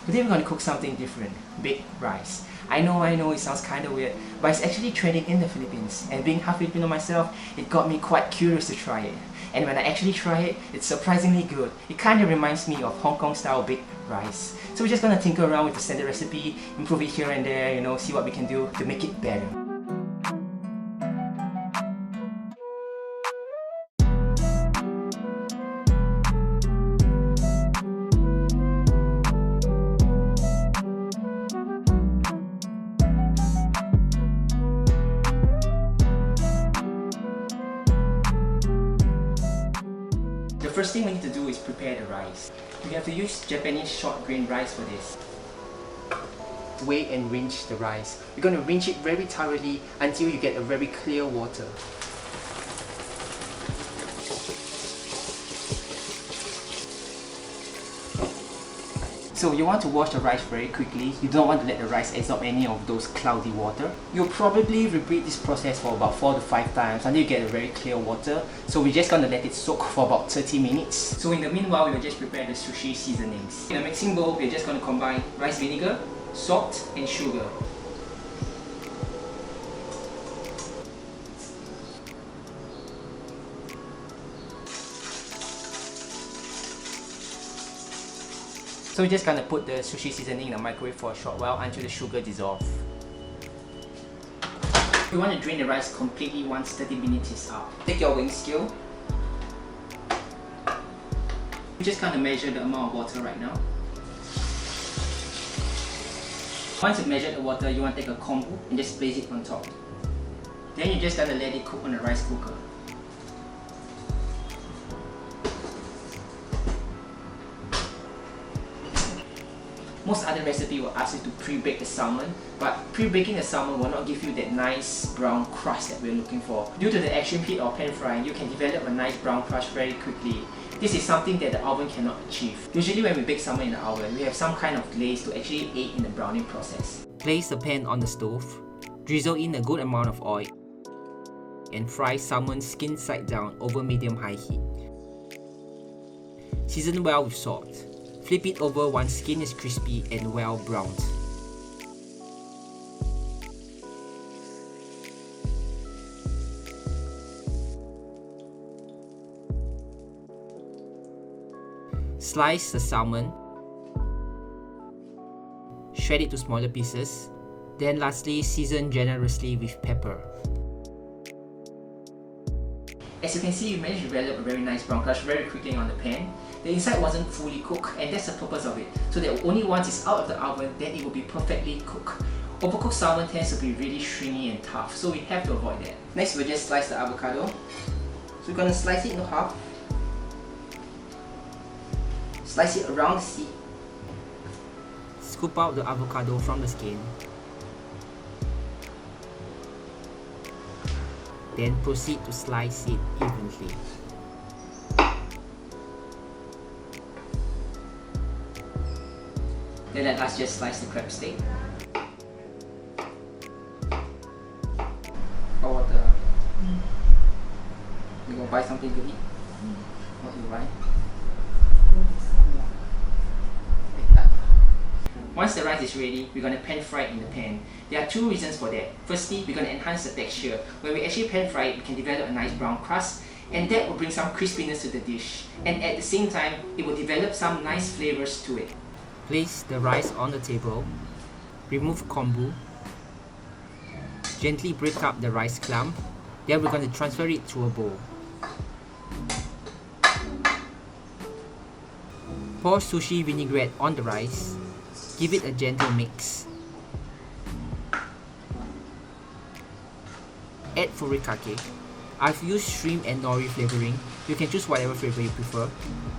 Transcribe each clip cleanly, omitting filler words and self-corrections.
Today we're going to cook something different, baked rice. I know it sounds kind of weird, but it's actually trending in the Philippines, and being half Filipino myself, it got me quite curious to try it. And when I actually try it, it's surprisingly good. It kind of reminds me of Hong Kong style baked rice. So we're just going to tinker around with the standard recipe, improve it here and there, see what we can do to make it better. The first thing we need to do is prepare the rice. We have to use Japanese short grain rice for this. Weigh and rinse the rice. You're going to rinse it very thoroughly until you get a very clear water. So you want to wash the rice very quickly. You don't want to let the rice absorb any of those cloudy water. You'll probably repeat this process for about 4 to 5 times until you get a very clear water. So we're just going to let it soak for about 30 minutes. So in the meanwhile, we will just prepare the sushi seasonings. In a mixing bowl, we're just going to combine rice vinegar, salt and sugar. So we're just gonna put the sushi seasoning in the microwave for a short while until the sugar dissolves. We want to drain the rice completely once 30 minutes is up. Take your weighing scale. We're just gonna measure the amount of water right now. Once you've measured the water, you want to take a kombu and just place it on top. Then you're just gonna let it cook on the rice cooker. Most other recipes will ask you to pre-bake the salmon, but pre-baking the salmon will not give you that nice brown crust that we're looking for. Due to the extreme heat of pan frying, you can develop a nice brown crust very quickly. This is something that the oven cannot achieve. Usually when we bake salmon in the oven, we have some kind of glaze to actually aid in the browning process. Place the pan on the stove, drizzle in a good amount of oil, and fry salmon skin side down over medium-high heat. Season well with salt. Flip it over once skin is crispy and well browned. Slice the salmon, shred it to smaller pieces, then lastly season generously with pepper. As you can see, we managed to develop a very nice brown crust very quickly on the pan. The inside wasn't fully cooked, and that's the purpose of it. So that only once it's out of the oven, then it will be perfectly cooked. Overcooked salmon tends to be really stringy and tough, so we have to avoid that. Next, we'll just slice the avocado. So we're gonna slice it into half. Slice it around the seed. Scoop out the avocado from the skin. Then proceed to slice it evenly. Then let us just slice the crab stick. Or water. You go buy something to eat? What do you buy? Once the rice is ready, we're going to pan fry it in the pan. There are 2 reasons for that. Firstly, we're going to enhance the texture. When we actually pan fry it, we can develop a nice brown crust, and that will bring some crispiness to the dish. And at the same time, it will develop some nice flavors to it. Place the rice on the table, remove kombu, gently break up the rice clump, then we're going to transfer it to a bowl. Pour sushi vinaigrette on the rice, give it a gentle mix. Add furikake. I've used shrimp and nori flavoring, you can choose whatever flavor you prefer.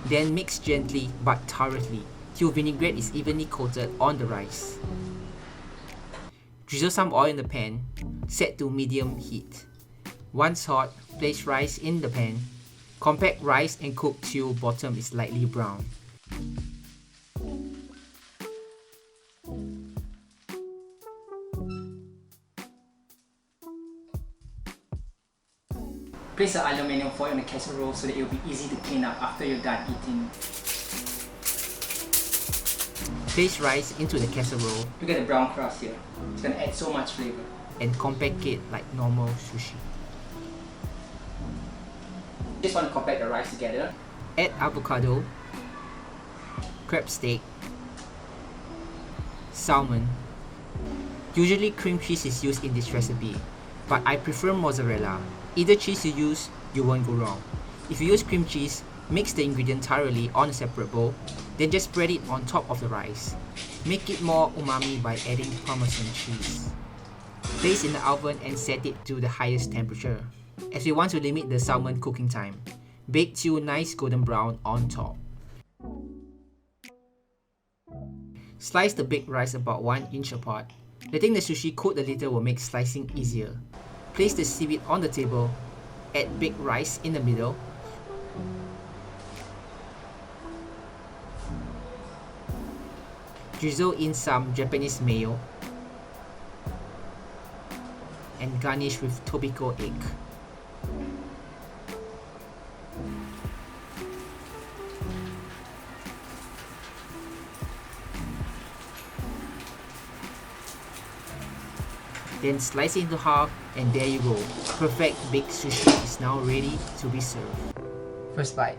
Then mix gently but thoroughly till vinaigrette is evenly coated on the rice. Drizzle some oil in the pan, set to medium heat. Once hot, place rice in the pan. Compact rice and cook till bottom is lightly brown. Place the aluminium foil on the casserole so that it will be easy to clean up after you're done eating. Place rice into the casserole Look at the brown crust here. It's gonna add so much flavor. and compact it like normal sushi. Just want to compact the rice together. Add avocado, crab stick, salmon. Usually cream cheese is used in this recipe, but I prefer mozzarella. Either cheese you use, you won't go wrong. If you use cream cheese, mix the ingredient thoroughly on a separate bowl, then just spread it on top of the rice. Make it more umami by adding Parmesan cheese. Place in the oven and set it to the highest temperature, as we want to limit the salmon cooking time. Bake till nice golden brown on top. Slice the baked rice about 1 inch apart. Letting the sushi cook a little will make slicing easier. Place the seaweed on the table. Add baked rice in the middle. Drizzle in some Japanese mayo. And garnish with Tobiko egg. Then slice it into half, and there you go. Perfect baked sushi is now ready to be served. First bite.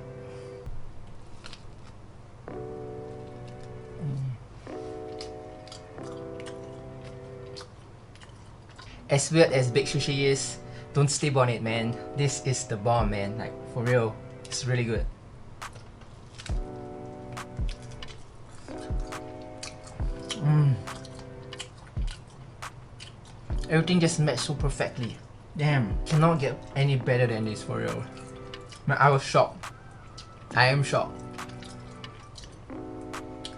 As weird as baked sushi is, don't sleep on it, man. This is the bomb, man. Like, for real. It's really good. Everything just matched so perfectly. Damn, cannot get any better than this, for real. Man, I was shocked. I am shocked.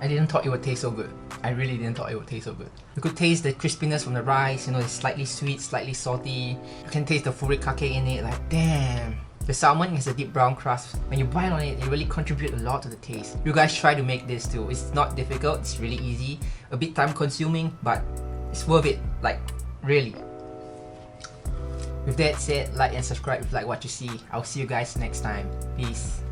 I didn't thought it would taste so good. I really didn't thought it would taste so good. You could taste the crispiness from the rice, you know, it's slightly sweet, slightly salty. You can taste the furikake in it, like damn. The salmon has a deep brown crust. When you bite on it, it really contributes a lot to the taste. You guys try to make this too. It's not difficult, it's really easy. A bit time consuming, but it's worth it, like really. With that said, like and subscribe if you like what you see. I'll see you guys next time. Peace.